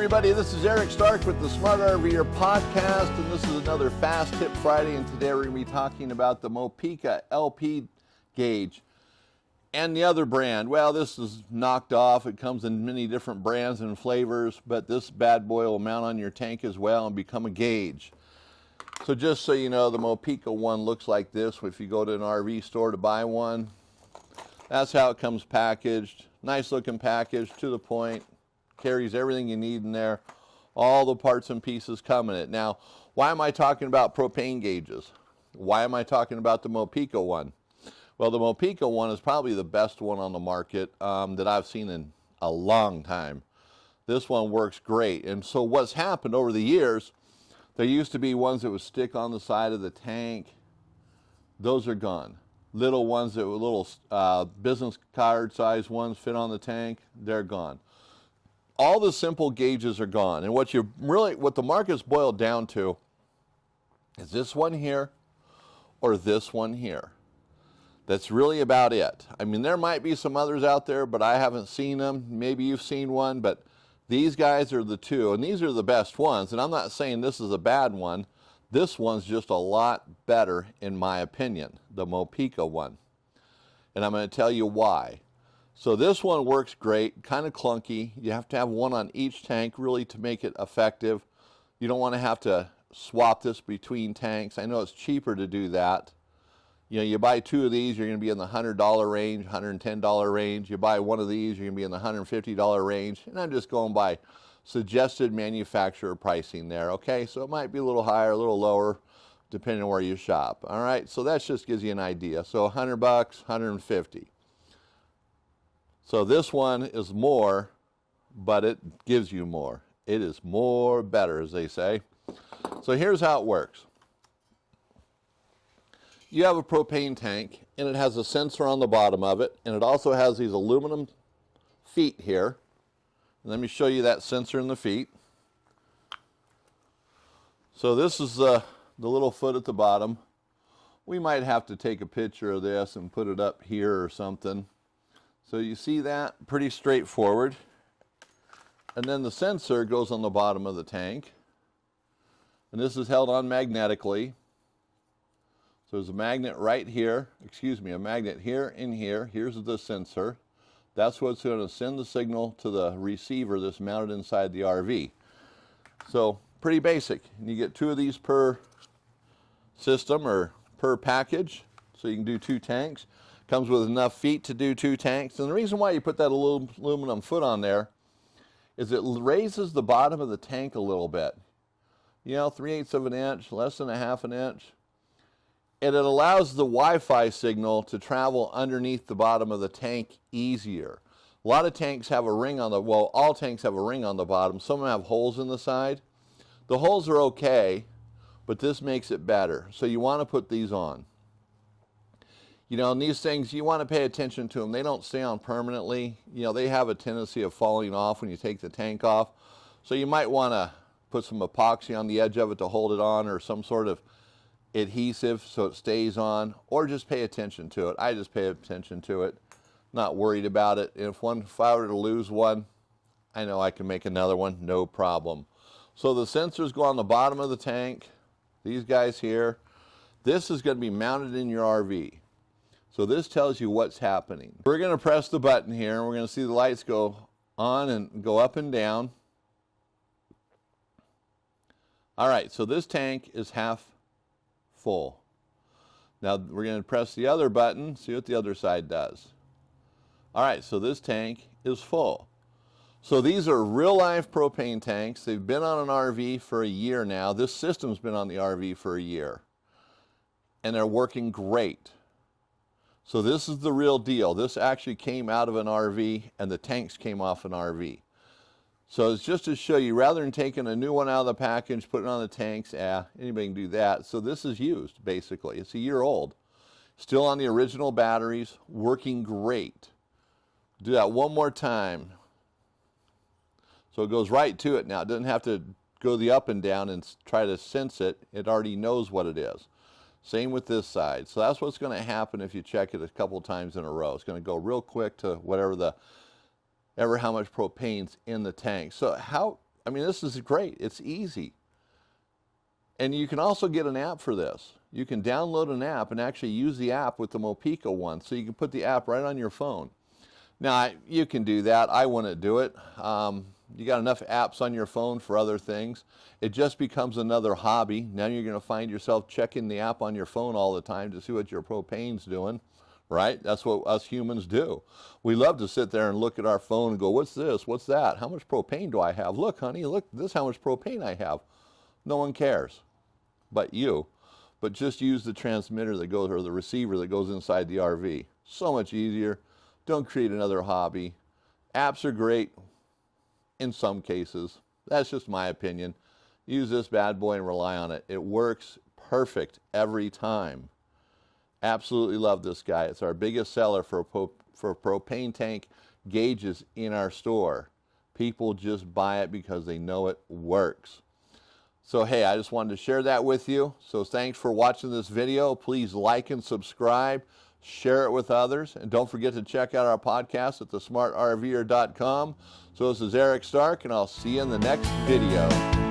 everybody, this is Eric Stark with the Smart RVer podcast, and this is another Fast Tip Friday, and today we're going to be talking about the Mopeka LP Guage and the other brand. Well, this is knocked off. It comes in many different brands and flavors, but this bad boy will mount on your tank as well and become a gauge. So just so you know, the Mopeka one looks like this. If you go to an RV store to buy one, that's how it comes packaged. Nice looking package, to the point. Carries everything you need in there. All the parts and pieces come in it. Now, why am I talking about propane gauges? Why am I talking about the Mopeka one? Well, the Mopeka one is probably the best one on the market that I've seen in a long time. This one works great. And so what's happened over the years, there used to be ones that would stick on the side of the tank. Those are gone. Little ones that were little business card size ones fit on the tank, they're gone. All the simple gauges are gone, and what the market's boiled down to is this one here or this one here. That's really about it. I mean, there might be some others out there, but I haven't seen them. Maybe you've seen one, but these guys are the two, and these are the best ones. And I'm not saying this is a bad one. This one's just a lot better, in my opinion, the Mopeka one. And I'm going to tell you why. So this one works great, kind of clunky. You have to have one on each tank really to make it effective. You don't want to have to swap this between tanks. I know it's cheaper to do that. You know, you buy two of these, you're going to be in the $100 range, $110 range. You buy one of these, you're going to be in the $150 range. And I'm just going by suggested manufacturer pricing there, okay? So it might be a little higher, a little lower, depending on where you shop. All right, so that just gives you an idea. So $100, $150. So this one is more, but it gives you more. It is more better, as they say. So here's how it works. You have a propane tank, and it has a sensor on the bottom of it, and it also has these aluminum feet here. And let me show you that sensor in the feet. So this is the little foot at the bottom. We might have to take a picture of this and put it up here or something. So you see that? Pretty straightforward. And then the sensor goes on the bottom of the tank. And this is held on magnetically. So there's a magnet right here, a magnet here and here. Here's the sensor. That's what's going to send the signal to the receiver that's mounted inside the RV. So pretty basic. And you get two of these per system or per package. So you can do two tanks. Comes with enough feet to do two tanks. And the reason why you put that aluminum foot on there is it raises the bottom of the tank a little bit. You know, 3/8 of an inch, less than a half an inch. And it allows the Wi-Fi signal to travel underneath the bottom of the tank easier. A lot of tanks have a ring on all tanks have a ring on the bottom. Some of them have holes in the side. The holes are okay, but this makes it better. So you want to put these on. You know, and these things, you want to pay attention to them. They don't stay on permanently. You know, they have a tendency of falling off when you take the tank off. So you might want to put some epoxy on the edge of it to hold it on, or some sort of adhesive so it stays on, or just pay attention to it. I just pay attention to it, not worried about it. If I were to lose one, I know I can make another one, no problem. So the sensors go on the bottom of the tank, these guys here. This is going to be mounted in your RV. So this tells you what's happening. We're going to press the button here, and we're going to see the lights go on and go up and down. All right, so this tank is half full. Now we're going to press the other button, see what the other side does. All right, so this tank is full. So these are real life propane tanks. They've been on an RV for a year now. This system's been on the RV for a year, and they're working great. So this is the real deal. This actually came out of an RV, and the tanks came off an RV. So it's just to show you, rather than taking a new one out of the package, putting it on the tanks, anybody can do that. So this is used, basically. It's a year old. Still on the original batteries, working great. Do that one more time. So it goes right to it now. It doesn't have to go the up and down and try to sense it. It already knows what it is. Same with this side. So that's what's going to happen if you check it a couple times in a row. It's going to go real quick to whatever how much propane's in the tank. So I mean, this is great. It's easy. And you can also get an app for this. You can download an app and actually use the app with the Mopeka one. So you can put the app right on your phone. Now, you can do that. I wouldn't do it. You got enough apps on your phone for other things. It just becomes another hobby. Now you're going to find yourself checking the app on your phone all the time to see what your propane's doing, right? That's what us humans do. We love to sit there and look at our phone and go, what's this? What's that? How much propane do I have? Look, honey, look, this is how much propane I have. No one cares but you. But just use the transmitter that goes, or the receiver that goes inside the RV. So much easier. Don't create another hobby. Apps are great in some cases. That's just my opinion. Use this bad boy and rely on it. It works perfect every time. Absolutely love this guy. It's our biggest seller for propane tank gauges in our store. People just buy it because they know it works. So hey, I just wanted to share that with you. So thanks for watching this video. Please like and subscribe. Share it with others. And don't forget to check out our podcast at thesmartrver.com. So this is Eric Stark, and I'll see you in the next video.